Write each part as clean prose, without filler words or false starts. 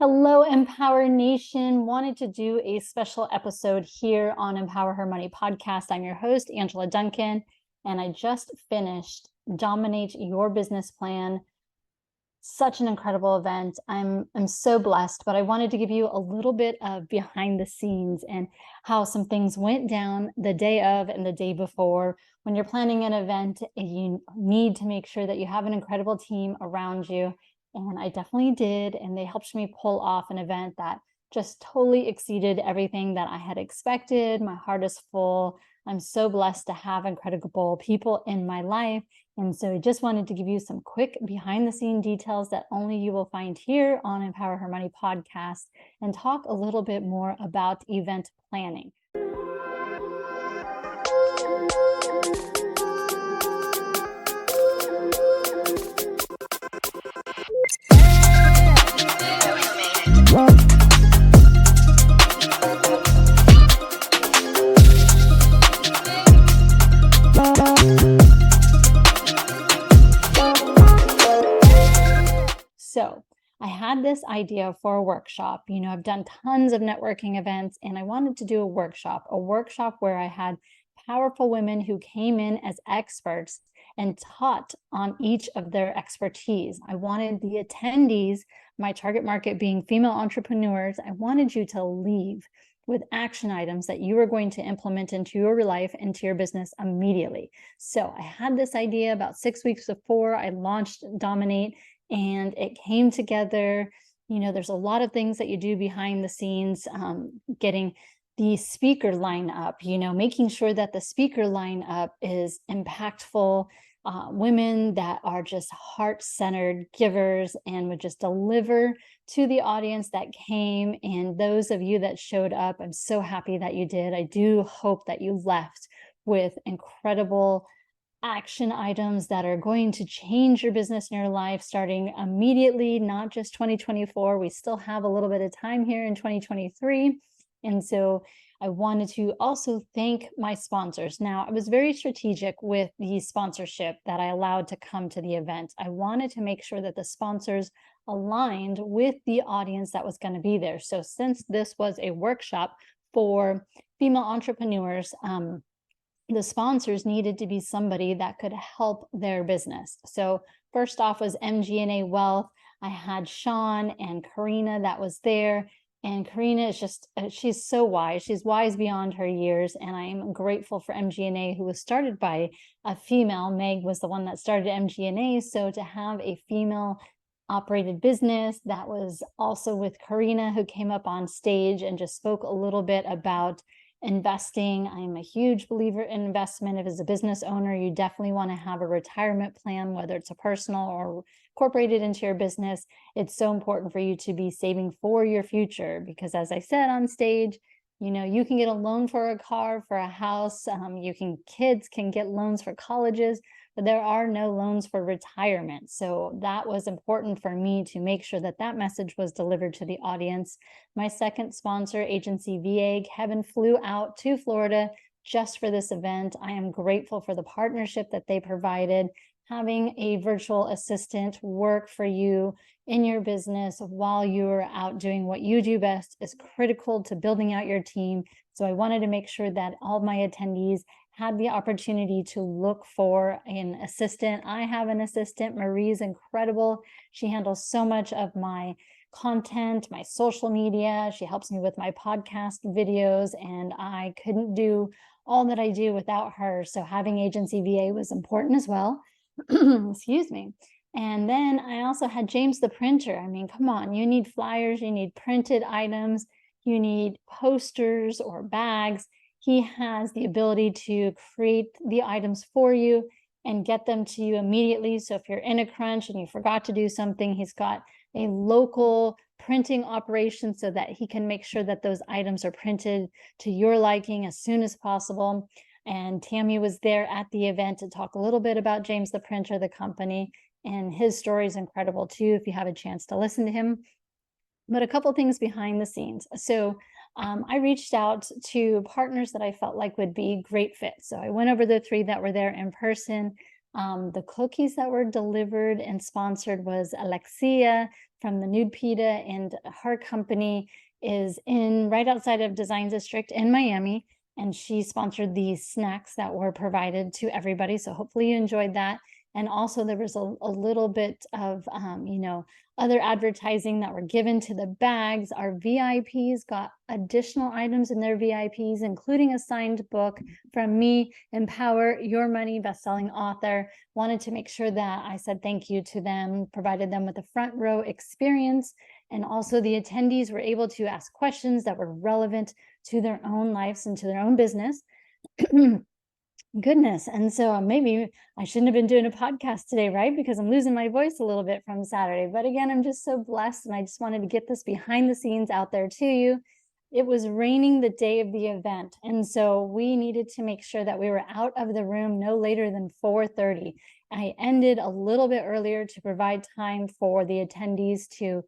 Hello, Empower Nation. Wanted to do a special episode here on Empower Her Money podcast. I'm your host, Angela Duncan, and I just finished Dominate Your Business Plan. Such an incredible event. I'm so blessed, but I wanted to give you a little bit of behind the scenes and how some things went down the day of and the day before. When you're planning an event, you need to make sure that you have an incredible team around you. And I definitely did. And they helped me pull off an event that just totally exceeded everything that I had expected. My heart is full. I'm so blessed to have incredible people in my life. And so I just wanted to give you some quick behind the scene details that only you will find here on Empower Her Money podcast and talk a little bit more about event planning. So I had this idea for a workshop. I've done tons of networking events, and I wanted to do a workshop where I had powerful women who came in as experts and taught on each of their expertise. I wanted the attendees, my target market being female entrepreneurs, I wanted you to leave with action items that you are going to implement into your life, into your business immediately. So I had this idea about 6 weeks before I launched Dominate, and it came together. There's a lot of things that you do behind the scenes, getting the speaker lineup, making sure that the speaker lineup is impactful, women that are just heart-centered givers and would just deliver to the audience that came. And those of you that showed up, I'm so happy that you did. I do hope that you left with incredible action items that are going to change your business and your life starting immediately, not just 2024. We still have a little bit of time here in 2023. And so I wanted to also thank my sponsors. Now, I was very strategic with the sponsorship that I allowed to come to the event. I wanted to make sure that the sponsors aligned with the audience that was going to be there. So since this was a workshop for female entrepreneurs, the sponsors needed to be somebody that could help their business. So first off was MG&A Wealth. I had Sean and Karina that was there. And Karina is just, she's so wise. She's wise beyond her years. And I'm grateful for MG&A, who was started by a female. Meg was the one that started MG&A. So to have a female operated business that was also with Karina, who came up on stage and just spoke a little bit about investing. I'm a huge believer in investment. If as a business owner, you definitely want to have a retirement plan, whether it's a personal or incorporated into your business. It's so important for you to be saving for your future, because as I said on stage, you can get a loan for a car, for a house. Kids can get loans for colleges, but there are no loans for retirement. So that was important for me to make sure that that message was delivered to the audience. My second sponsor, Agency VA, Kevin, flew out to Florida just for this event. I am grateful for the partnership that they provided. Having a virtual assistant work for you in your business while you're out doing what you do best is critical to building out your team. So I wanted to make sure that all my attendees had the opportunity to look for an assistant. I have an assistant. Marie's incredible. She handles so much of my content, my social media. She helps me with my podcast videos, and I couldn't do all that I do without her. So having Agency VA was important as well. Excuse me. And then I also had James the printer. I mean, come on, you need flyers, you need printed items, you need posters or bags. He has the ability to create the items for you and get them to you immediately. So if you're in a crunch and you forgot to do something, he's got a local printing operation so that he can make sure that those items are printed to your liking as soon as possible. And Tammy was there at the event to talk a little bit about James the printer, the company, and his story is incredible too, if you have a chance to listen to him. But a couple things behind the scenes. So I reached out to partners that I felt like would be great fits. So I went over the 3 that were there in person. The cookies that were delivered and sponsored was Alexia from the Nude PETA, and her company is in right outside of Design District in Miami. And she sponsored these snacks that were provided to everybody. So hopefully you enjoyed that. And also there was a little bit of, other advertising that were given to the bags. Our VIPs got additional items in their VIPs, including a signed book from me, Empower Your Money bestselling author. Wanted to make sure that I said thank you to them, provided them with a front row experience. And also the attendees were able to ask questions that were relevant to their own lives and to their own business. Goodness. And so maybe I shouldn't have been doing a podcast today, right? Because I'm losing my voice a little bit from Saturday. But again, I'm just so blessed. And I just wanted to get this behind the scenes out there to you. It was raining the day of the event. And so we needed to make sure that we were out of the room no later than 4:30. I ended a little bit earlier to provide time for the attendees to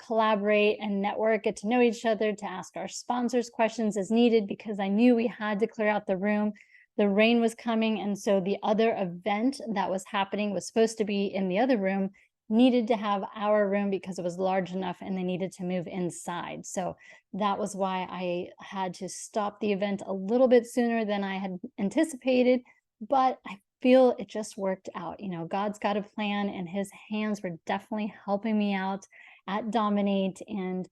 collaborate and network, get to know each other, to ask our sponsors questions as needed, because I knew we had to clear out the room. The rain was coming, and so the other event that was happening was supposed to be in the other room, needed to have our room because it was large enough and they needed to move inside. So that was why I had to stop the event a little bit sooner than I had anticipated, but I feel it just worked out. God's got a plan, and his hands were definitely helping me out at Dominate. And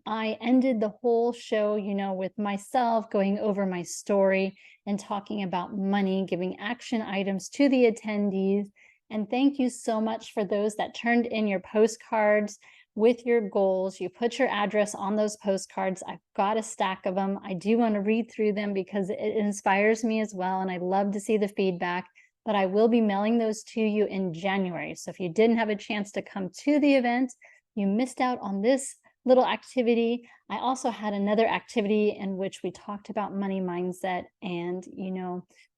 I ended the whole show, with myself going over my story and talking about money, giving action items to the attendees. And thank you so much for those that turned in your postcards with your goals. You put your address on those postcards. I've got a stack of them. I do want to read through them because it inspires me as well. And I love to see the feedback, but I will be mailing those to you in January. So if you didn't have a chance to come to the event, you missed out on this little activity. I also had another activity in which we talked about money mindset and,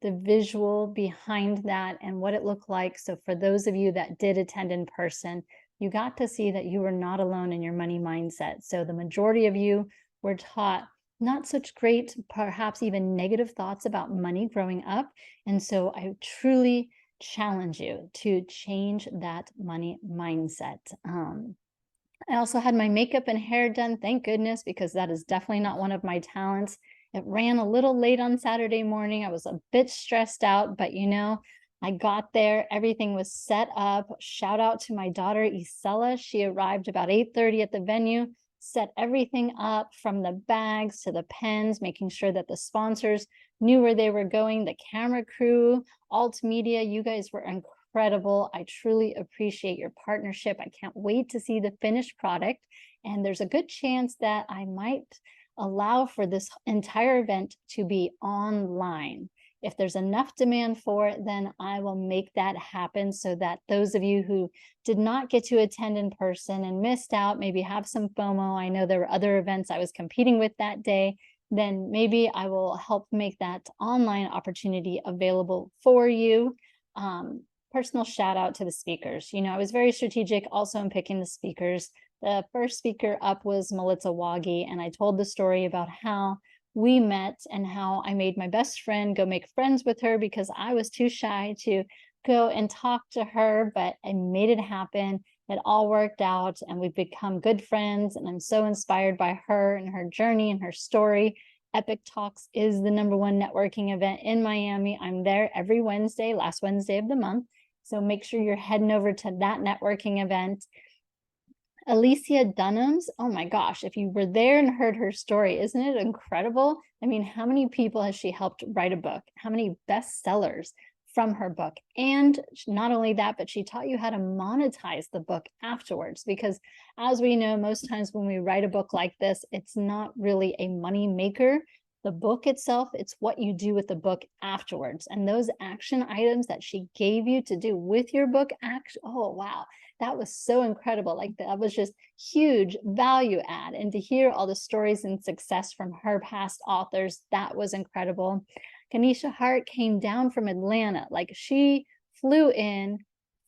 the visual behind that and what it looked like. So for those of you that did attend in person, you got to see that you were not alone in your money mindset. So the majority of you were taught not such great, perhaps even negative thoughts about money growing up. And so I truly challenge you to change that money mindset. I also had my makeup and hair done, thank goodness, because that is definitely not one of my talents. It ran a little late on Saturday morning. I was a bit stressed out, but I got there. Everything was set up. Shout out to my daughter, Isella. She arrived about 8:30 at the venue, set everything up from the bags to the pens, making sure that the sponsors knew where they were going. The camera crew, Alt Media, you guys were incredible. I truly appreciate your partnership. I can't wait to see the finished product. And there's a good chance that I might allow for this entire event to be online. If there's enough demand for it, then I will make that happen so that those of you who did not get to attend in person and missed out, maybe have some FOMO. I know there were other events I was competing with that day. Then maybe I will help make that online opportunity available for you. Personal shout out to the speakers. I was very strategic also in picking the speakers. The first speaker up was Melissa Wagi, and I told the story about how we met and how I made my best friend go make friends with her because I was too shy to go and talk to her, but I made it happen. It all worked out and we've become good friends, and I'm so inspired by her and her journey and her story. Epic Talks is the #1 networking event in Miami. I'm there every Wednesday, last Wednesday of the month. So make sure you're heading over to that networking event. Alicia Dunham's, oh my gosh, if you were there and heard her story, isn't it incredible? I mean, how many people has she helped write a book? How many bestsellers from her book? And not only that, but she taught you how to monetize the book afterwards. Because as we know, most times when we write a book like this, it's not really a money maker. The book itself, it's what you do with the book afterwards. And those action items that she gave you to do with your book, oh, wow. That was so incredible. Like that was just huge value add. And to hear all the stories and success from her past authors, that was incredible. Kanisha Hart came down from Atlanta. Like she flew in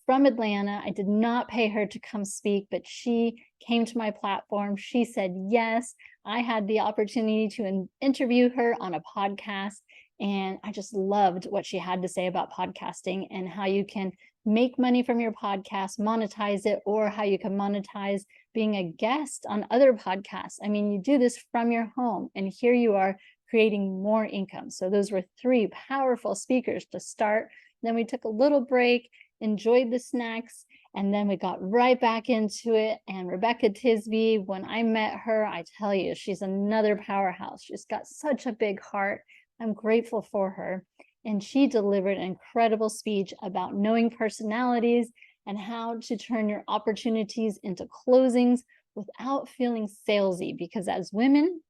from Atlanta. I did not pay her to come speak, but she came to my platform. She said yes. I had the opportunity to interview her on a podcast. And I just loved what she had to say about podcasting and how you can make money from your podcast, monetize it, or how you can monetize being a guest on other podcasts. I mean, you do this from your home, and here you are creating more income. So those were three powerful speakers to start. Then we took a little break, enjoyed the snacks, and then we got right back into it. And Rebecca Tisby, when I met her, I tell you, she's another powerhouse. She's got such a big heart. I'm grateful for her. And she delivered an incredible speech about knowing personalities and how to turn your opportunities into closings without feeling salesy. Because as women,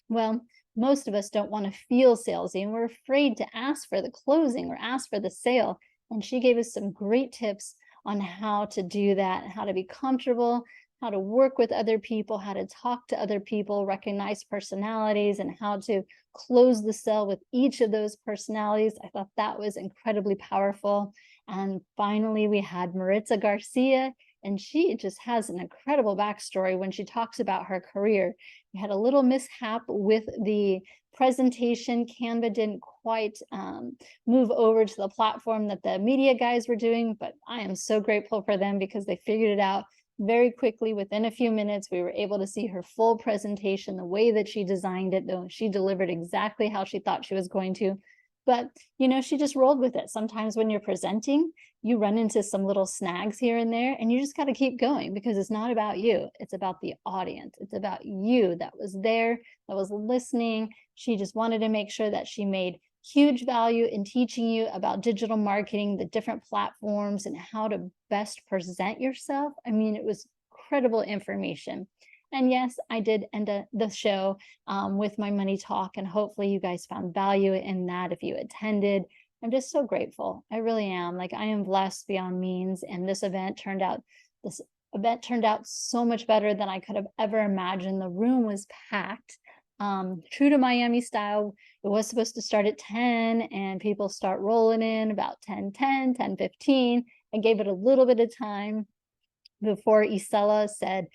well, most of us don't want to feel salesy, and we're afraid to ask for the closing or ask for the sale. And she gave us some great tips on how to do that, how to be comfortable, how to work with other people, how to talk to other people, recognize personalities, and how to close the sale with each of those personalities. I thought that was incredibly powerful. And finally, we had Maritza Garcia, and she just has an incredible backstory when she talks about her career. We had a little mishap with the presentation. Canva didn't quite move over to the platform that the media guys were doing, but I am so grateful for them because they figured it out very quickly. Within a few minutes, we were able to see her full presentation, the way that she designed it, though she delivered exactly how she thought she was going to. But, she just rolled with it. Sometimes when you're presenting, you run into some little snags here and there, and you just got to keep going because it's not about you. It's about the audience. It's about you that was there, that was listening. She just wanted to make sure that she made huge value in teaching you about digital marketing, the different platforms, and how to best present yourself. I mean, it was incredible information. And yes, I did end the show with my money talk, and hopefully you guys found value in that if you attended. I'm just so grateful. I really am. Like, I am blessed beyond means, and this event turned out so much better than I could have ever imagined. The room was packed. True to Miami style, it was supposed to start at 10 and people start rolling in about 10:10, 10:15. I gave it a little bit of time before Isela said,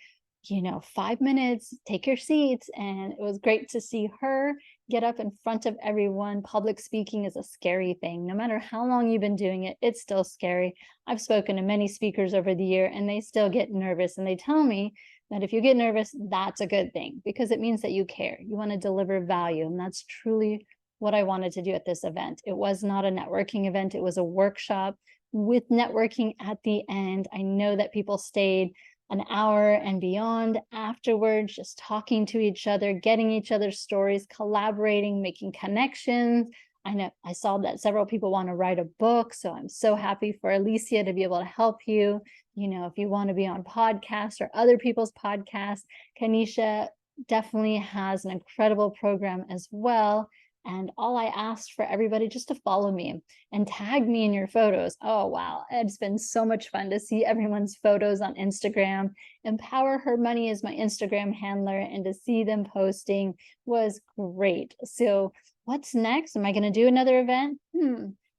5 minutes, take your seats. And it was great to see her get up in front of everyone. Public speaking is a scary thing. No matter how long you've been doing it, it's still scary. I've spoken to many speakers over the year and they still get nervous. And they tell me that if you get nervous, that's a good thing because it means that you care. You want to deliver value. And that's truly what I wanted to do at this event. It was not a networking event. It was a workshop with networking at the end. I know that people stayed an hour and beyond afterwards, just talking to each other, getting each other's stories, collaborating, making connections. I know I saw that several people want to write a book, so I'm so happy for Alicia to be able to help you. If you want to be on podcasts or other people's podcasts, Kanisha definitely has an incredible program as well. And all I asked for everybody just to follow me and tag me in your photos. Oh, wow. It's been so much fun to see everyone's photos on Instagram. Empower Her Money is my Instagram handler, and to see them posting was great. So what's next? Am I going to do another event?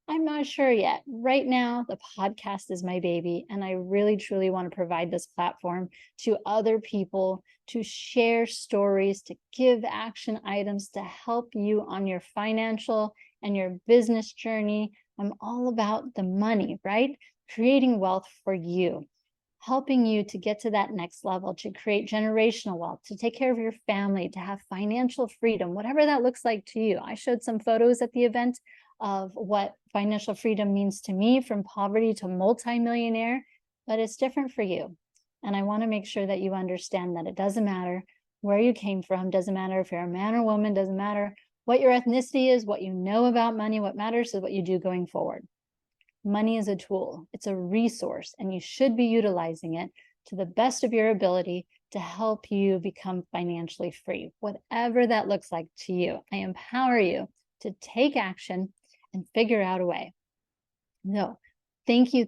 I'm not sure yet. Right now, the podcast is my baby, and I really, truly want to provide this platform to other people to share stories, to give action items to help you on your financial and your business journey. I'm all about the money, right? Creating wealth for you, helping you to get to that next level, to create generational wealth, to take care of your family, to have financial freedom, whatever that looks like to you. I showed some photos at the event of what financial freedom means to me, from poverty to multimillionaire, but it's different for you. And I want to make sure that you understand that it doesn't matter where you came from, doesn't matter if you're a man or woman, doesn't matter what your ethnicity is, what you know about money. What matters is what you do going forward. Money is a tool, it's a resource, and you should be utilizing it to the best of your ability to help you become financially free, whatever that looks like to you. I empower you to take action and figure out a way. No, thank you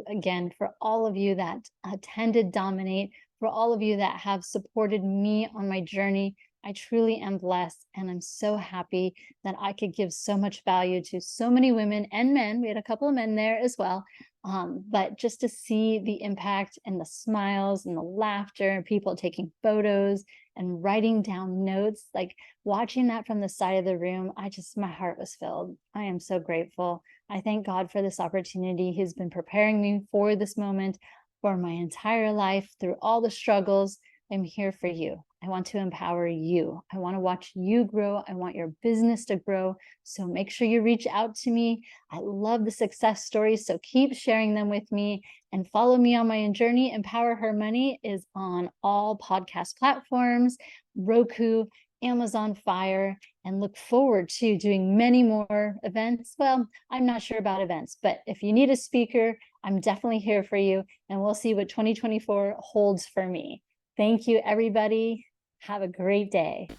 again for all of you that attended Dominate, for all of you that have supported me on my journey. I truly am blessed, and I'm so happy that I could give so much value to so many women and men. We had a couple of men there as well, But just to see the impact and the smiles and the laughter and people taking photos and writing down notes, like watching that from the side of the room, my heart was filled. I am so grateful. I thank God for this opportunity. He's been preparing me for this moment for my entire life through all the struggles. I'm here for you. I want to empower you. I want to watch you grow. I want your business to grow. So make sure you reach out to me. I love the success stories, so keep sharing them with me and follow me on my journey. Empower Her Money is on all podcast platforms, Roku, Amazon Fire, and look forward to doing many more events. Well, I'm not sure about events, but if you need a speaker, I'm definitely here for you, and we'll see what 2024 holds for me. Thank you, everybody. Have a great day.